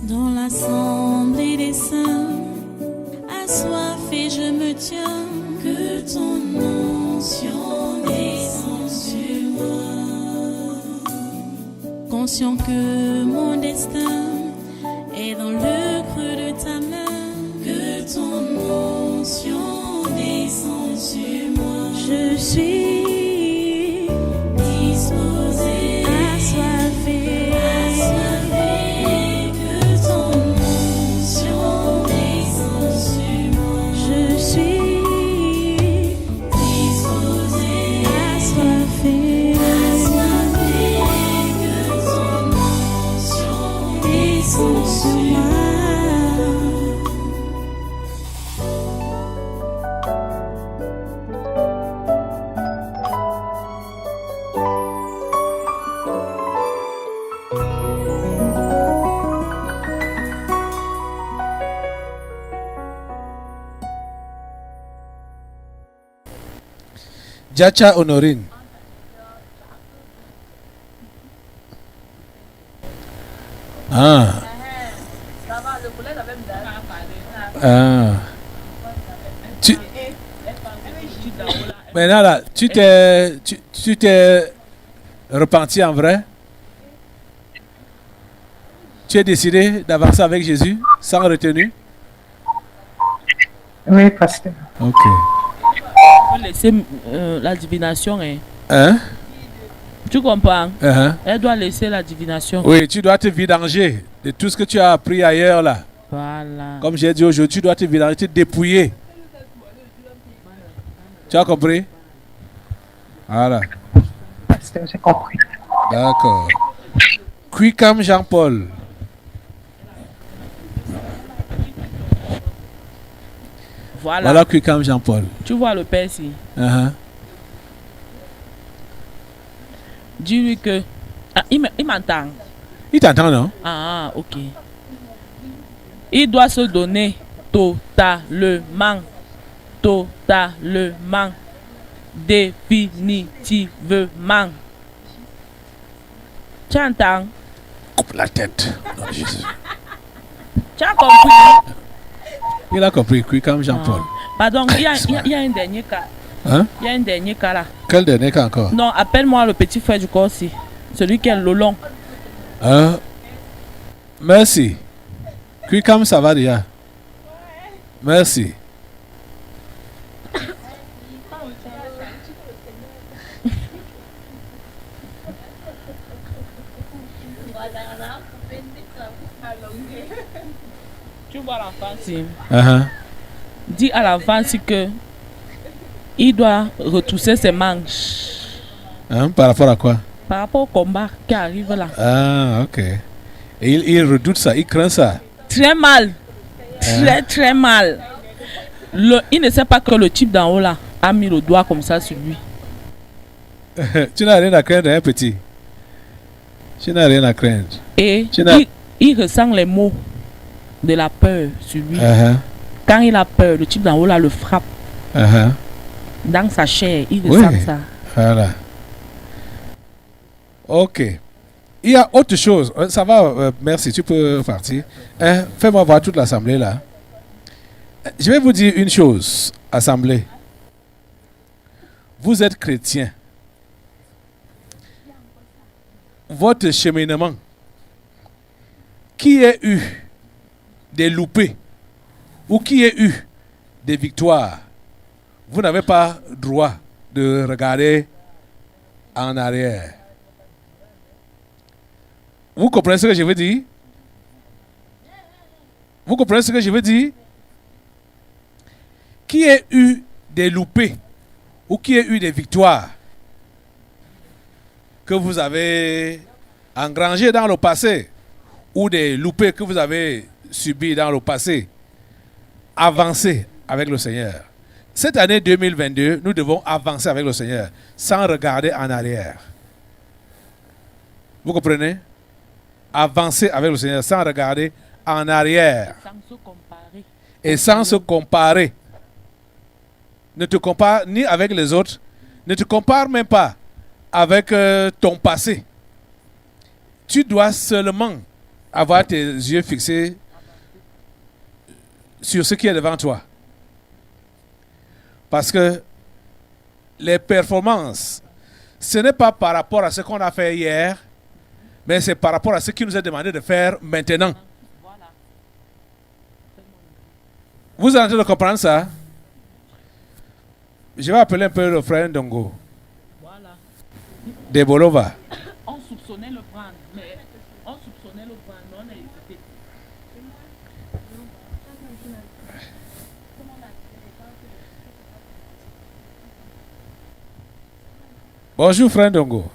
Dans l'assemblée des saints, assoiffé je me tiens, que ton onction descende sur moi. Conscient que mon destin est dans le creux de ta main, que ton onction descende sur moi. Je suis disposé, assoiffé, que ton onction descende sur moi. Je suis disposé, assoiffé, que ton onction descende sur moi. Djacha Honorine. Ah. Ah. Maintenant là, tu t'es repenti en vrai? Tu es décidé d'avancer avec Jésus sans retenue? Oui, pasteur. Ok. Il faut laisser la divination. Hein? Tu comprends? Uh-huh. Elle doit laisser la divination. Oui, tu dois te vidanger de tout ce que tu as appris ailleurs là. Voilà. Comme j'ai dit aujourd'hui, tu dois te vidanger, te dépouiller. Tu as compris? Voilà. Pasteur, j'ai compris. D'accord. Quicam Jean-Paul. Voilà Quicam Jean-Paul. Tu vois le père ici. Uh-huh. Dis-lui que... Ah, il m'entend. Il t'entend, non? Ah, ok. Il doit se donner totalement. Totalement. Définitivement. Tu entends? Coupe la tête. Non, Jésus. Tu as compris? Il a compris, Quicam Jean-Paul. Pardon, il y a un dernier cas. Hein? Il y a un dernier cas là. Quel dernier cas encore? Non, appelle-moi le petit frère du corps aussi. Celui qui est le long. Hein? Merci. Quicam, ça va déjà? Merci. Tu vois l'enfant ici. Uh-huh. Dis à l'enfant ici que il doit retrousser ses manches. Hein? Par rapport à quoi? Par rapport au combat qui arrive là. Ah, ok. Et il redoute ça, il craint ça. Très mal. Très mal. Il ne sait pas que le type d'en haut là a mis le doigt comme ça sur lui. Tu n'as rien à craindre, hein, petit? Tu n'as rien à craindre. Et il ressent les mots de la peur sur lui. Uh-huh. Quand il a peur, le type d'en haut là le frappe. Uh-huh. Dans sa chair, il ressent ça. Voilà. Ok. Il y a autre chose. Ça va, merci, tu peux partir. Fais-moi voir toute l'assemblée là. Je vais vous dire une chose, assemblée. Vous êtes chrétien. Votre cheminement, qui ait eu des loupés ou qui ait eu des victoires, vous n'avez pas droit de regarder en arrière. Vous comprenez ce que je veux dire? Vous comprenez ce que je veux dire? Qui a eu des loupés ou qui a eu des victoires que vous avez engrangées dans le passé ou des loupés que vous avez subis dans le passé, avancez avec le Seigneur. Cette année 2022, nous devons avancer avec le Seigneur sans regarder en arrière. Vous comprenez? Avancer avec le Seigneur sans regarder en arrière. Sans se comparer. Et sans se comparer. Ne te compare ni avec les autres. Ne te compare même pas avec ton passé. Tu dois seulement avoir tes yeux fixés sur ce qui est devant toi. Parce que les performances, ce n'est pas par rapport à ce qu'on a fait hier, mais c'est par rapport à ce qui nous est demandé de faire maintenant. Vous êtes en train de comprendre ça? Je vais appeler un peu le frère Ndongo. Voilà. De Bolova. On soupçonnait le prendre, mais on a hésité. Bonjour frère Ndongo.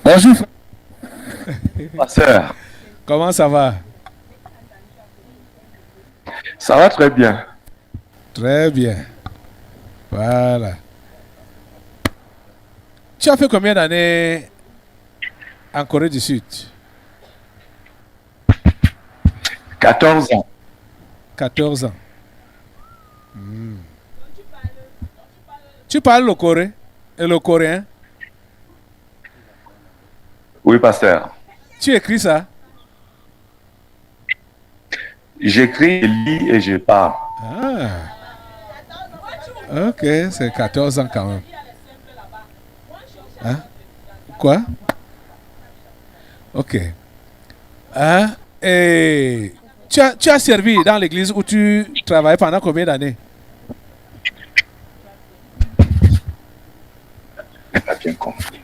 Bonjour. Pasteur, Comment ça va? ça va très bien. Très bien. Voilà. Tu as fait combien d'années en Corée du Sud? 14 ans. 14 ans. Tu parles le coréen et le coréen? Oui, pasteur. Tu écris ça? J'écris, je lis et je parle. Ah. Ok, c'est 14 ans quand même. Hein? Quoi? Ok. Hein? Et tu as servi dans l'église où tu travaillais pendant combien d'années? Je n'ai pas bien compris.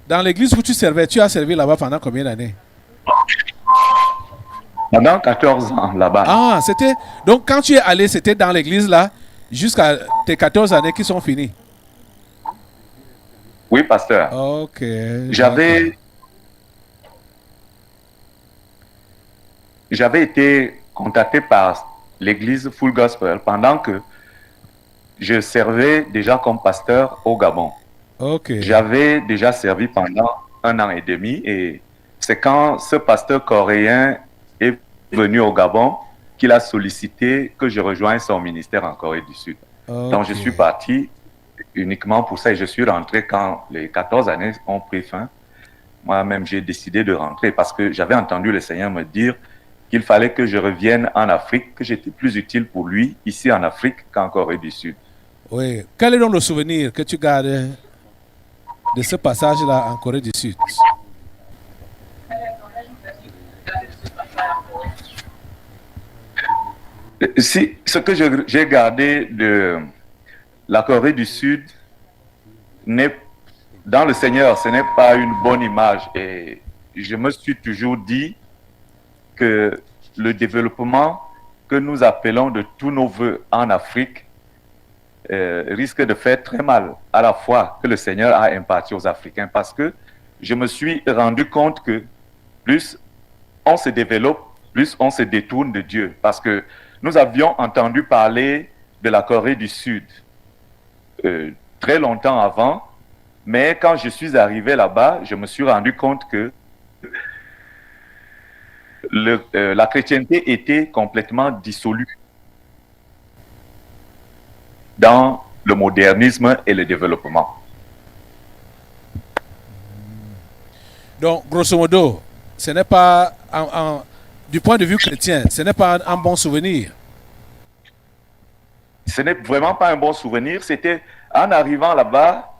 Dans l'église où tu servais, tu as servi là-bas pendant combien d'années? Pendant 14 ans là-bas. Ah, c'était... Donc, quand tu es allé, c'était dans l'église là, jusqu'à tes 14 années qui sont finies. Oui, pasteur. Ok. J'avais été contacté par l'église Full Gospel pendant que je servais déjà comme pasteur au Gabon. Ok. J'avais déjà servi pendant 1 an et demi et c'est quand ce pasteur coréen est venu au Gabon qu'il a sollicité que je rejoigne son ministère en Corée du Sud. Ok. Donc je suis parti uniquement pour ça et je suis rentré quand les 14 années ont pris fin. Moi-même, j'ai décidé de rentrer parce que j'avais entendu le Seigneur me dire qu'il fallait que je revienne en Afrique, que j'étais plus utile pour lui ici en Afrique qu'en Corée du Sud. Oui. Quel est donc le souvenir que tu gardes de ce passage-là en Corée du Sud? Si, ce que j'ai gardé de la Corée du Sud dans le Seigneur, ce n'est pas une bonne image. Et je me suis toujours dit que le développement que nous appelons de tous nos voeux en Afrique risque de faire très mal à la fois que le Seigneur a imparti aux Africains. Parce que je me suis rendu compte que plus on se développe, plus on se détourne de Dieu. Parce que nous avions entendu parler de la Corée du Sud très longtemps avant, mais quand je suis arrivé là-bas, je me suis rendu compte que la chrétienté était complètement dissolue dans le modernisme et le développement. Donc, grosso modo, ce n'est pas, du point de vue chrétien, ce n'est pas un bon souvenir. Ce n'est vraiment pas un bon souvenir. C'était en arrivant là-bas,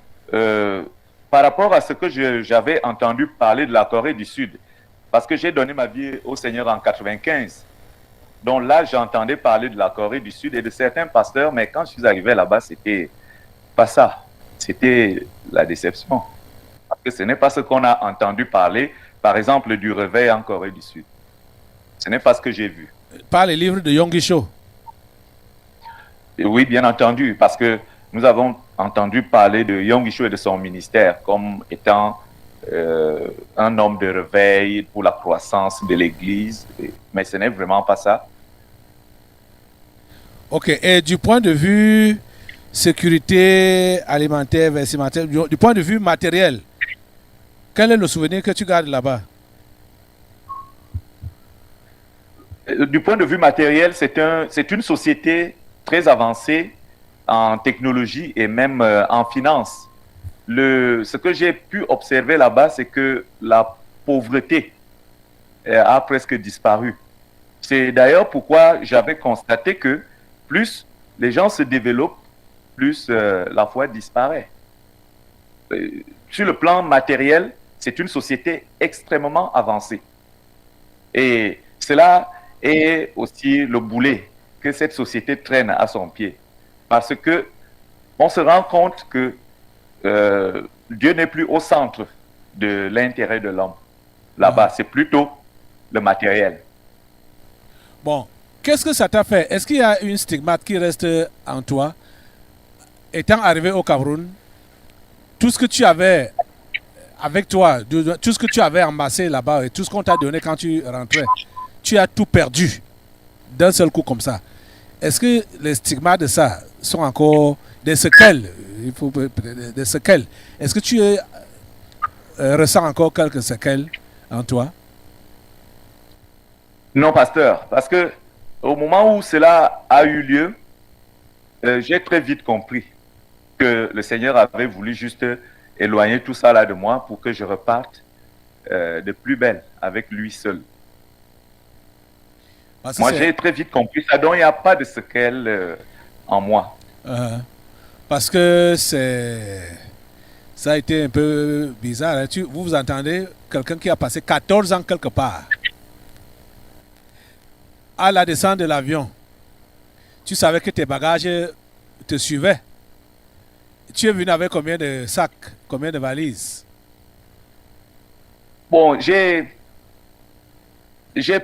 par rapport à ce que j'avais entendu parler de la Corée du Sud, parce que j'ai donné ma vie au Seigneur en 95. Donc là, j'entendais parler de la Corée du Sud et de certains pasteurs, mais quand je suis arrivé là-bas, c'était pas ça. C'était la déception. Parce que ce n'est pas ce qu'on a entendu parler, par exemple, du réveil en Corée du Sud. Ce n'est pas ce que j'ai vu. Par les livres de Yonggi Cho. Oui, bien entendu, parce que nous avons entendu parler de Yonggi Cho et de son ministère comme étant un homme de réveil pour la croissance de l'Église, mais ce n'est vraiment pas ça. Ok, et du point de vue sécurité alimentaire, vestimentaire, du point de vue matériel, quel est le souvenir que tu gardes là-bas? Du point de vue matériel, c'est une société très avancée en technologie et même en finance. Ce que j'ai pu observer là-bas, c'est que la pauvreté a presque disparu. C'est d'ailleurs pourquoi j'avais constaté que plus les gens se développent, plus la foi disparaît. Sur le plan matériel, c'est une société extrêmement avancée. Et cela est aussi le boulet que cette société traîne à son pied. Parce que on se rend compte que Dieu n'est plus au centre de l'intérêt de l'homme. Là-bas, c'est plutôt le matériel. Bon, qu'est-ce que ça t'a fait? Est-ce qu'il y a une stigmate qui reste en toi? Étant arrivé au Cameroun, tout ce que tu avais avec toi, tout ce que tu avais amassé là-bas et tout ce qu'on t'a donné quand tu rentrais, tu as tout perdu d'un seul coup comme ça. Est-ce que les stigmates de ça sont encore des séquelles? Des séquelles. Est-ce que tu ressens encore quelques séquelles en toi? Non, pasteur, parce que au moment où cela a eu lieu, j'ai très vite compris que le Seigneur avait voulu juste éloigner tout ça là de moi pour que je reparte de plus belle avec lui seul. Moi, j'ai très vite compris ça, donc il n'y a pas de séquelles en moi. Parce que ça a été un peu bizarre. Hein? Vous entendez quelqu'un qui a passé 14 ans quelque part. À la descente de l'avion, tu savais que tes bagages te suivaient. Tu es venu avec combien de sacs, combien de valises? Bon, j'ai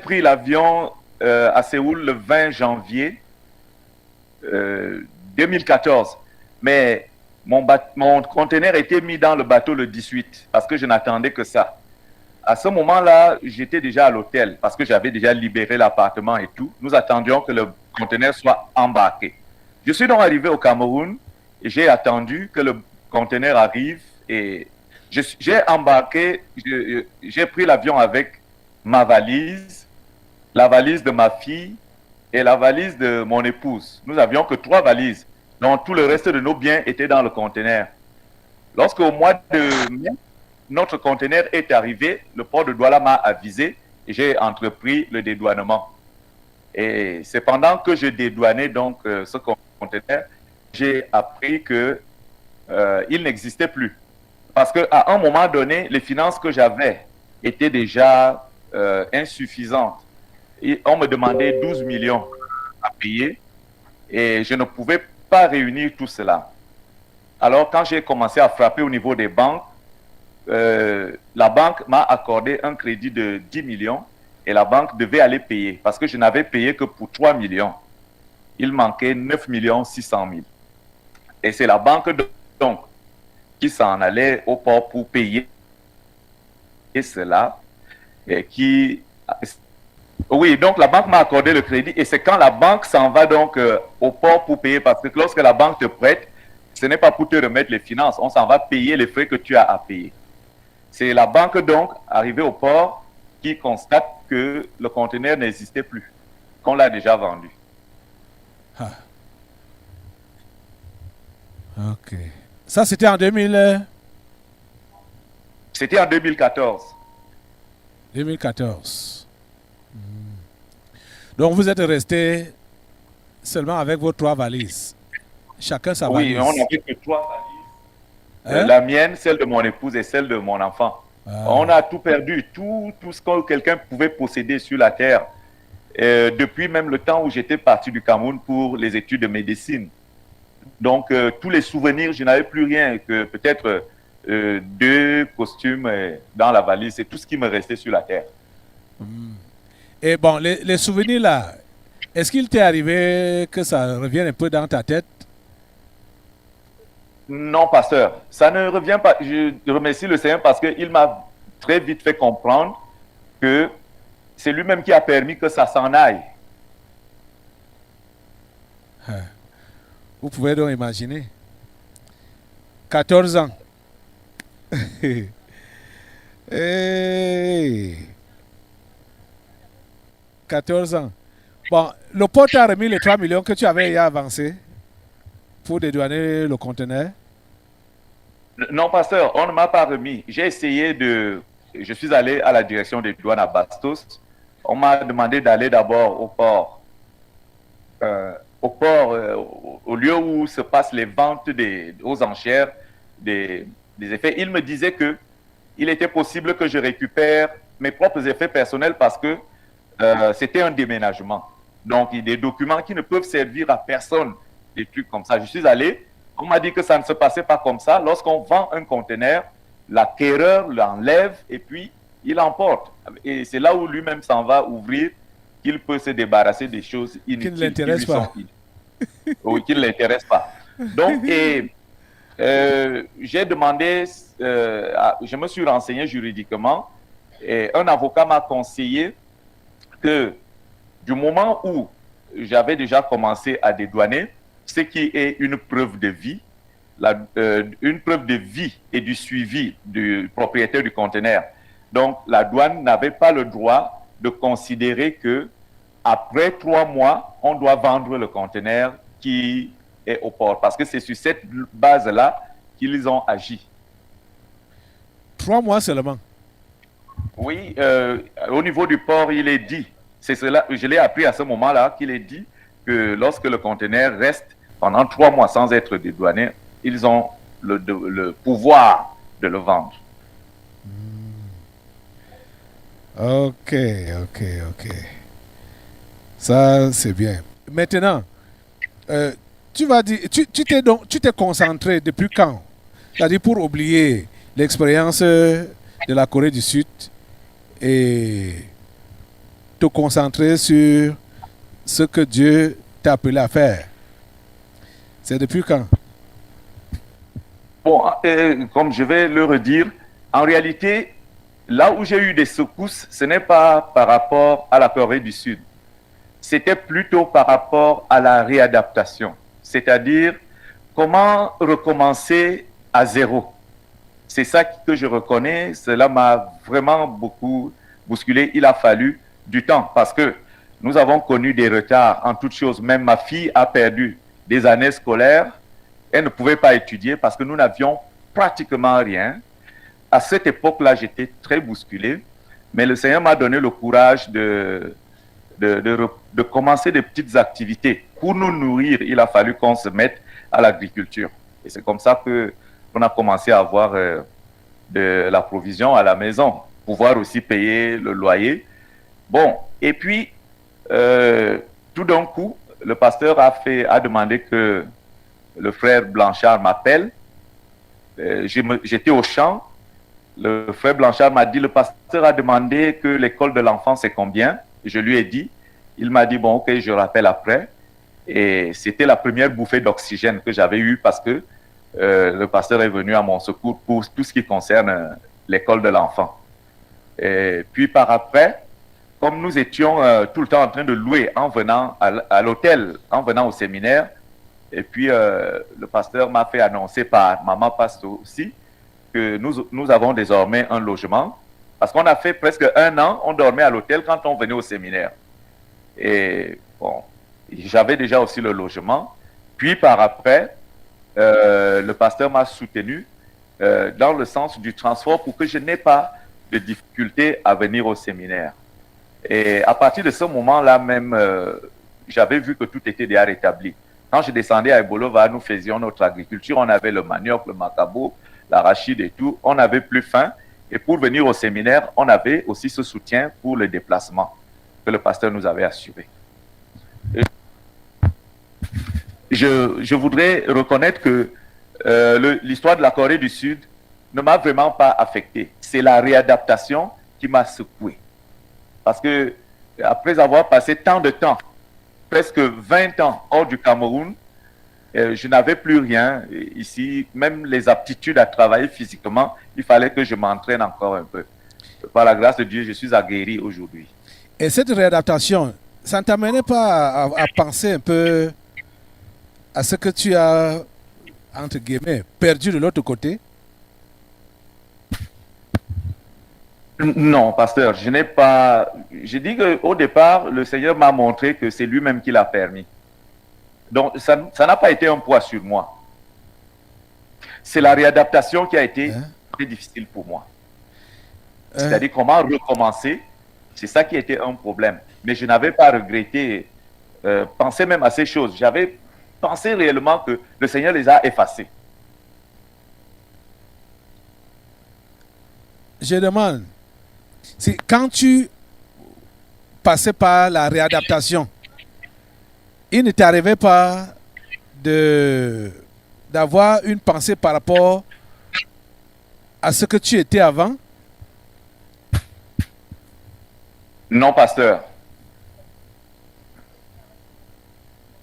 pris l'avion à Séoul le 20 janvier 2014. Mais mon conteneur était mis dans le bateau le 18 parce que je n'attendais que ça. À ce moment-là, j'étais déjà à l'hôtel parce que j'avais déjà libéré l'appartement et tout. Nous attendions que le conteneur soit embarqué. Je suis donc arrivé au Cameroun et j'ai attendu que le conteneur arrive et j'ai embarqué, j'ai pris l'avion avec ma valise, la valise de ma fille et la valise de mon épouse. Nous n'avions que 3 valises. Donc tout le reste de nos biens était dans le conteneur. Lorsqu'au mois de mai, notre conteneur est arrivé, le port de Douala m'a avisé et j'ai entrepris le dédouanement. Et c'est pendant que je dédouanais donc ce conteneur, j'ai appris que il n'existait plus. Parce qu'à un moment donné, les finances que j'avais étaient déjà insuffisantes. Et on me demandait 12 millions à payer et je ne pouvais pas réunir tout cela. Alors quand j'ai commencé à frapper au niveau des banques, la banque m'a accordé un crédit de 10 millions et la banque devait aller payer parce que je n'avais payé que pour 3 millions. Il manquait 9 600 000. Et c'est la banque donc qui s'en allait au port pour payer cela et qui... Oui, donc la banque m'a accordé le crédit et c'est quand la banque s'en va donc au port pour payer parce que lorsque la banque te prête, ce n'est pas pour te remettre les finances, on s'en va payer les frais que tu as à payer. C'est la banque donc, arrivée au port, qui constate que le conteneur n'existait plus, qu'on l'a déjà vendu. Ah. Ok. Ça, c'était en 2000... C'était en 2014. 2014. Donc, vous êtes resté seulement avec vos 3 valises. Chacun sa valise. Oui, on n'avait que 3 valises. La mienne, celle de mon épouse et celle de mon enfant. On a tout perdu, tout ce que quelqu'un pouvait posséder sur la terre. Depuis même le temps où j'étais parti du Cameroun pour les études de médecine. Donc, tous les souvenirs, je n'avais plus rien que peut-être 2 costumes dans la valise. C'est tout ce qui me restait sur la terre. Et bon, les souvenirs là, est-ce qu'il t'est arrivé que ça revienne un peu dans ta tête? Non, pasteur, ça ne revient pas. Je remercie le Seigneur parce qu'il m'a très vite fait comprendre que c'est lui-même qui a permis que ça s'en aille. Vous pouvez donc imaginer. 14 ans. Hey. 14 ans. Bon, le port t'a remis les 3 millions que tu avais avancé pour dédouaner le conteneur? Non, pasteur, on ne m'a pas remis. J'ai essayé de je suis allé à la direction des douanes à Bastos. On m'a demandé d'aller d'abord au port, au lieu où se passent les ventes aux enchères des effets. Il me disait que il était possible que je récupère mes propres effets personnels parce que c'était un déménagement. Donc, il y a des documents qui ne peuvent servir à personne, des trucs comme ça. Je suis allé, on m'a dit que ça ne se passait pas comme ça. Lorsqu'on vend un conteneur, l'acquéreur l'enlève et puis il l'emporte. Et c'est là où lui-même s'en va ouvrir qu'il peut se débarrasser des choses inutiles. Qui ne l'intéressent pas. Oui, qui ne l'intéressent pas. Donc, j'ai demandé, je me suis renseigné juridiquement et un avocat m'a conseillé que du moment où j'avais déjà commencé à dédouaner, ce qui est une preuve de vie, une preuve de vie et du suivi du propriétaire du conteneur. Donc, la douane n'avait pas le droit de considérer que après 3 mois, on doit vendre le conteneur qui est au port. Parce que c'est sur cette base-là qu'ils ont agi. 3 mois seulement. Oui, au niveau du port, il est dit, c'est cela, je l'ai appris à ce moment-là, qu'il est dit que lorsque le conteneur reste pendant 3 mois sans être dédouané, ils ont le pouvoir de le vendre. Ok. Ça, c'est bien. Maintenant, tu t'es concentré depuis quand? C'est-à-dire pour oublier l'expérience de la Corée du Sud et te concentrer sur ce que Dieu t'a appelé à faire. C'est depuis quand? Bon, comme je vais le redire, en réalité, là où j'ai eu des secousses, ce n'est pas par rapport à la Corée du Sud. C'était plutôt par rapport à la réadaptation. C'est-à-dire, comment recommencer à zéro. C'est ça que je reconnais. Cela m'a vraiment beaucoup bousculé. Il a fallu du temps parce que nous avons connu des retards en toutes choses. Même ma fille a perdu des années scolaires. Elle ne pouvait pas étudier parce que nous n'avions pratiquement rien. À cette époque-là, j'étais très bousculé. Mais le Seigneur m'a donné le courage de commencer des petites activités. Pour nous nourrir, il a fallu qu'on se mette à l'agriculture. Et c'est comme ça qu'on a commencé à avoir de la provision à la maison, pouvoir aussi payer le loyer. Bon, et puis, tout d'un coup, le pasteur a demandé que le frère Blanchard m'appelle. J'étais au champ. Le frère Blanchard m'a dit, le pasteur a demandé que l'école de l'enfant, c'est combien? Je lui ai dit. Il m'a dit, bon, ok, je rappelle après. Et c'était la première bouffée d'oxygène que j'avais eue parce que le pasteur est venu à mon secours pour tout ce qui concerne l'école de l'enfant. Et puis par après, comme nous étions tout le temps en train de louer en venant à l'hôtel, en venant au séminaire, et puis le pasteur m'a fait annoncer par maman pasteur aussi que nous avons désormais un logement. Parce qu'on a fait presque 1 an, on dormait à l'hôtel quand on venait au séminaire. Et bon, j'avais déjà aussi le logement. Puis par après, le pasteur m'a soutenu dans le sens du transport pour que je n'ai pas de difficulté à venir au séminaire. Et à partir de ce moment-là même, j'avais vu que tout était déjà rétabli. Quand je descendais à Ebolova, nous faisions notre agriculture, on avait le manioc, le macabo, l'arachide et tout, on n'avait plus faim. Et pour venir au séminaire, on avait aussi ce soutien pour le déplacement que le pasteur nous avait assuré. Et je voudrais reconnaître que l'histoire de la Corée du Sud ne m'a vraiment pas affecté. C'est la réadaptation qui m'a secoué. Parce que après avoir passé tant de temps, presque 20 ans hors du Cameroun, je n'avais plus rien ici. Même les aptitudes à travailler physiquement, il fallait que je m'entraîne encore un peu. Par la grâce de Dieu, je suis aguerri aujourd'hui. Et cette réadaptation, ça ne t'amenait pas à penser un peu à ce que tu as, entre guillemets, perdu de l'autre côté? Non, pasteur, je n'ai pas... J'ai dit qu'au départ, le Seigneur m'a montré que c'est lui-même qui l'a permis. Donc, ça n'a pas été un poids sur moi. C'est la réadaptation qui a été très difficile pour moi. C'est-à-dire comment recommencer. C'est ça qui était un problème. Mais je n'avais pas regretté, pensé même à ces choses. J'avais pensé réellement que le Seigneur les a effacés. Je demande, si quand tu passais par la réadaptation, il ne t'arrivait pas d'avoir une pensée par rapport à ce que tu étais avant? Non, pasteur.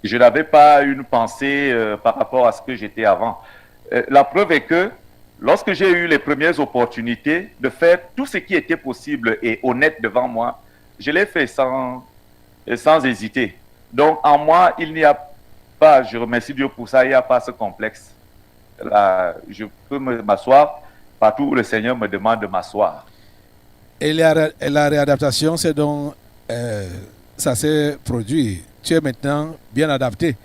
Je n'avais pas une pensée par rapport à ce que j'étais avant. La preuve est que lorsque j'ai eu les premières opportunités de faire tout ce qui était possible et honnête devant moi, je l'ai fait sans hésiter. Donc, en moi, il n'y a pas, je remercie Dieu pour ça, il n'y a pas ce complexe. Là, je peux m'asseoir partout où le Seigneur me demande de m'asseoir. Et la réadaptation, c'est donc ça s'est produit. Tu es maintenant bien adapté.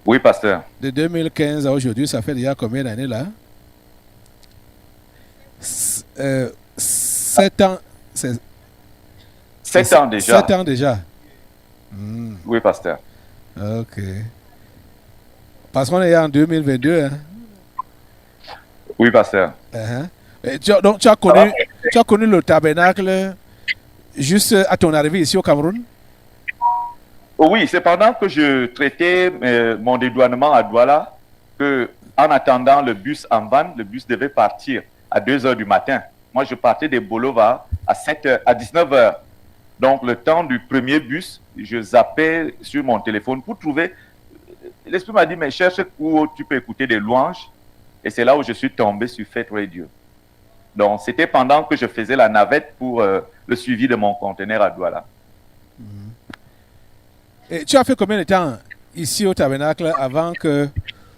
Oui, pasteur. De 2015 à aujourd'hui, ça fait déjà combien d'années là? 7 ans. 7 ans déjà. 7 ans déjà. Oui, pasteur. Ok. Parce qu'on est en 2022. Hein? Oui, pasteur. Et donc, tu as connu le tabernacle juste à ton arrivée ici au Cameroun? Oui, c'est pendant que je traitais mon dédouanement à Douala que, en attendant le bus en van, le bus devait partir à 2 h du matin. Moi, je partais de Bolova à 19 h. Donc, le temps du premier bus, je zappais sur mon téléphone pour trouver. L'Esprit m'a dit, mais cherche où tu peux écouter des louanges. Et c'est là où je suis tombé sur Faith Radio. Donc, c'était pendant que je faisais la navette pour le suivi de mon conteneur à Douala. Et tu as fait combien de temps ici au tabernacle avant que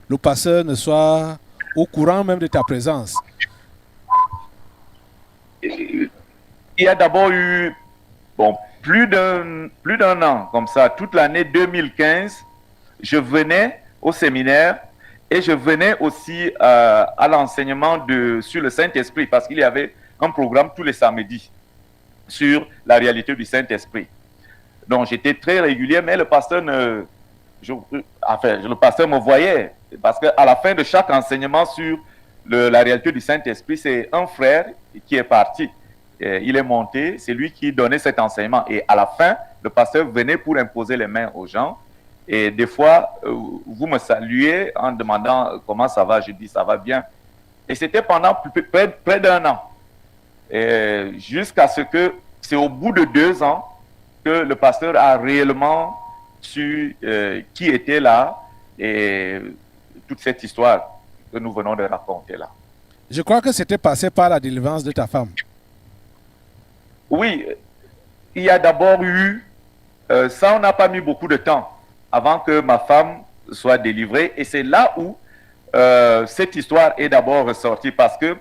le pasteur ne soit au courant même de ta présence? Il y a d'abord eu plus d'un an, comme ça, toute l'année 2015, je venais au séminaire et je venais aussi à l'enseignement sur le Saint-Esprit parce qu'il y avait un programme tous les samedis sur la réalité du Saint-Esprit. Donc j'étais très régulier, mais le pasteur le pasteur me voyait parce qu'à la fin de chaque enseignement sur la réalité du Saint-Esprit, c'est un frère qui est parti. Il est monté, c'est lui qui donnait cet enseignement. Et à la fin, le pasteur venait pour imposer les mains aux gens. Et des fois, vous me saluez en demandant comment ça va. Je dis ça va bien. Et c'était pendant près d'un an. Jusqu'à ce que, c'est au bout de 2 ans, que le pasteur a réellement su qui était là et toute cette histoire que nous venons de raconter là. Je crois que c'était passé par la délivrance de ta femme. Oui, il y a d'abord eu, ça on n'a pas mis beaucoup de temps avant que ma femme soit délivrée et c'est là où cette histoire est d'abord ressortie parce que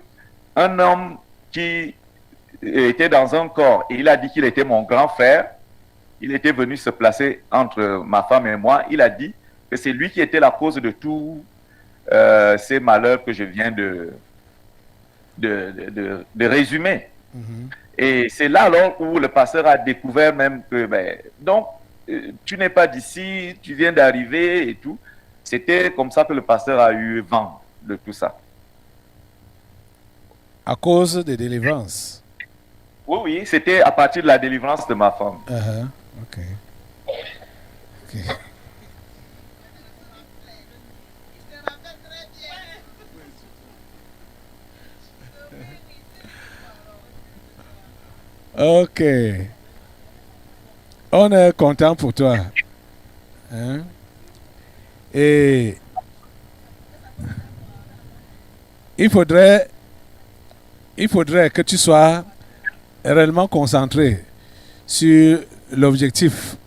un homme qui était dans un corps et il a dit qu'il était mon grand frère, il était venu se placer entre ma femme et moi, il a dit que c'est lui qui était la cause de tous ces malheurs que je viens de résumer. Et c'est là alors où le pasteur a découvert même que, donc, tu n'es pas d'ici, tu viens d'arriver et tout. C'était comme ça que le pasteur a eu vent de tout ça. À cause des délivrances? Oui, c'était à partir de la délivrance de ma femme. Ok. Ok. On est content pour toi. Hein? Et il faudrait que tu sois réellement concentré sur l'objectif,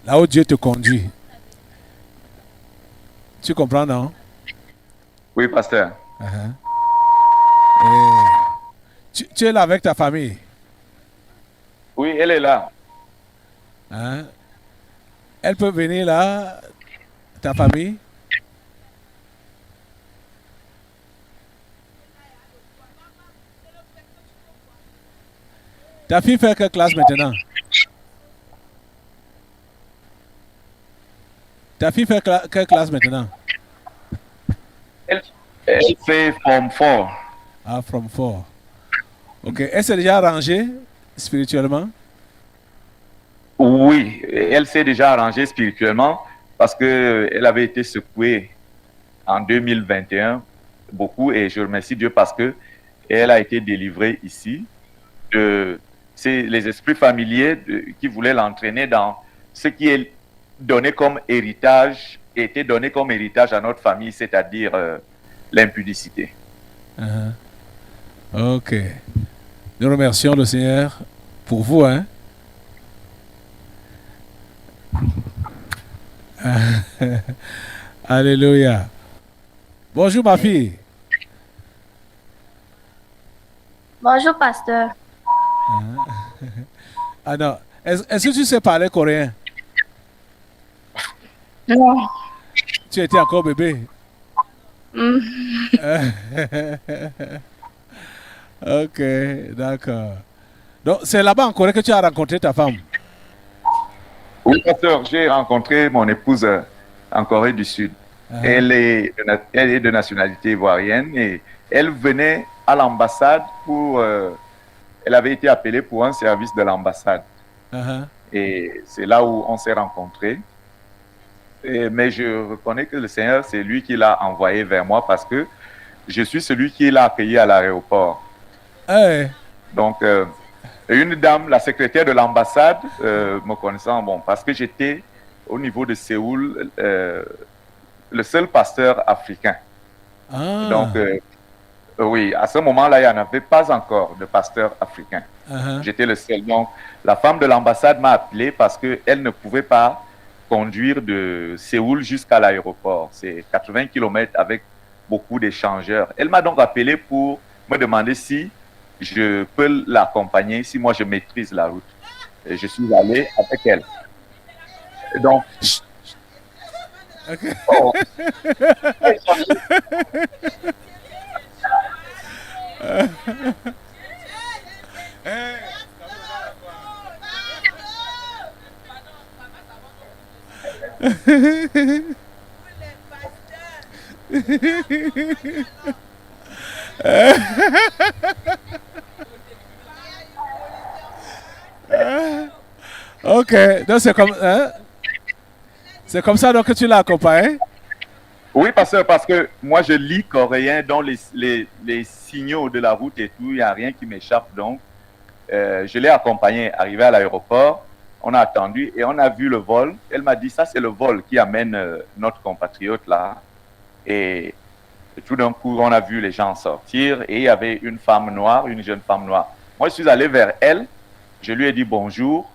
là où Dieu te conduit. Tu comprends, non? Oui, pasteur. Et tu es là avec ta famille? Oui, elle est là. Hein? Elle peut venir là, ta famille? Ta fille fait quelle classe maintenant? Ta fille fait quelle classe maintenant? Elle fait Form 4. Ah, from 4. Ok. Elle s'est déjà arrangée spirituellement? Oui, elle s'est déjà arrangée spirituellement parce qu'elle avait été secouée en 2021 beaucoup et je remercie Dieu parce que elle a été délivrée ici. C'est les esprits familiers qui voulaient l'entraîner dans ce qui est donné comme héritage, était donné comme héritage à notre famille, c'est-à-dire l'impudicité. Ok. Nous remercions le Seigneur pour vous, hein. Alléluia. Bonjour ma fille. Bonjour, pasteur. Ah non. Est-ce que tu sais parler coréen? Non. Tu étais encore bébé. Ok, d'accord. Donc c'est là-bas en Corée que tu as rencontré ta femme? Oui, pasteur, j'ai rencontré mon épouse en Corée du Sud. Elle est de nationalité ivoirienne et elle venait à l'ambassade pour... elle avait été appelée pour un service de l'ambassade. Et c'est là où on s'est rencontrés. Mais je reconnais que le Seigneur, c'est lui qui l'a envoyé vers moi parce que je suis celui qui l'a accueilli à l'aéroport. Donc, une dame, la secrétaire de l'ambassade, me connaissant, bon, parce que j'étais au niveau de Séoul, le seul pasteur africain. Donc, oui, à ce moment-là, il n'y en avait pas encore de pasteur africain. J'étais le seul. Donc, la femme de l'ambassade m'a appelé parce qu'elle ne pouvait pas conduire de Séoul jusqu'à l'aéroport. C'est 80 km avec beaucoup d'échangeurs. Elle m'a donc appelé pour me demander si je peux l'accompagner, si moi je maîtrise la route. Et je suis allé avec elle. Et donc... Okay. Oh. Ok, donc c'est comme, hein? C'est comme ça donc que tu l'as accompagné? Oui, pasteur, parce que moi je lis coréen, dans les signaux de la route et tout, il n'y a rien qui m'échappe. Donc, je l'ai accompagné, arrivé à l'aéroport, on a attendu et on a vu le vol. Elle m'a dit, ça c'est le vol qui amène notre compatriote là. Et tout d'un coup, on a vu les gens sortir et il y avait une femme noire, une jeune femme noire. Moi, je suis allé vers elle, je lui ai dit bonjour.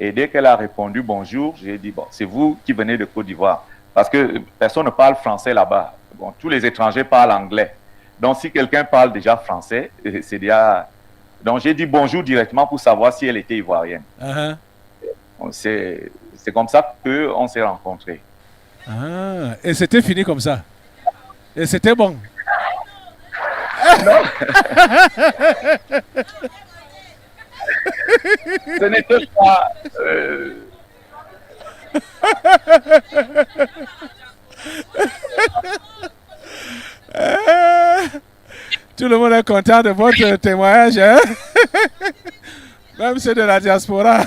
Et dès qu'elle a répondu bonjour, j'ai dit, bon, c'est vous qui venez de Côte d'Ivoire. Parce que personne ne parle français là-bas. Bon, tous les étrangers parlent anglais. Donc, si quelqu'un parle déjà français, c'est déjà... Donc, j'ai dit bonjour directement pour savoir si elle était ivoirienne. C'est comme ça qu'on s'est rencontrés. Et c'était fini comme ça? Et c'était bon? Non. Ce n'était pas... Tout le monde est content de votre témoignage, hein? Même ceux de la diaspora.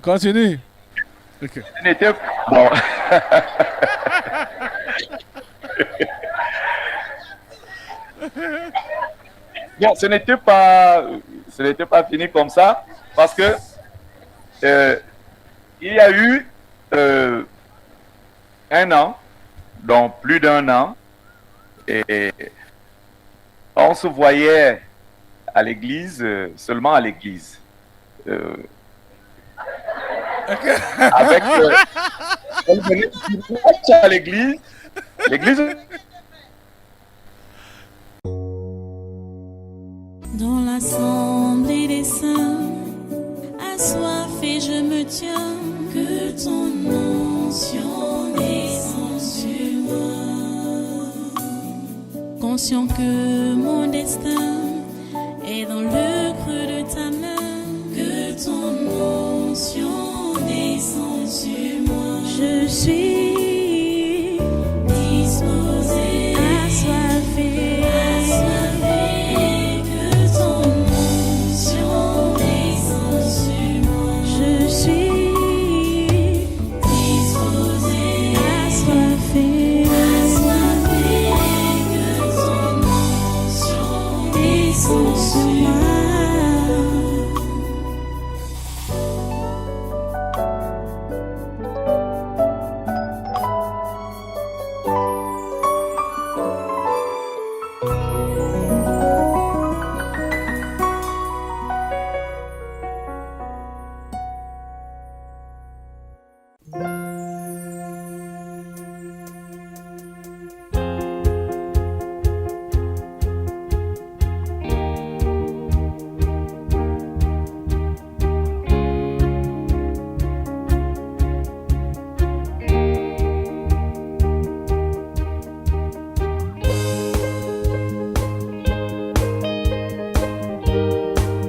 Continue. Okay. Ce n'était bon. Bon, ce n'était pas fini comme ça parce que il y a eu un an, donc plus d'un an, et on se voyait à l'église, seulement à l'église. Avec elle venait à l'église. Dans l'assemblée des saints, assoiffé je me tiens, que ton nom conscient que mon destin est dans le creux de ta main, que ton onction descend sur moi. Je suis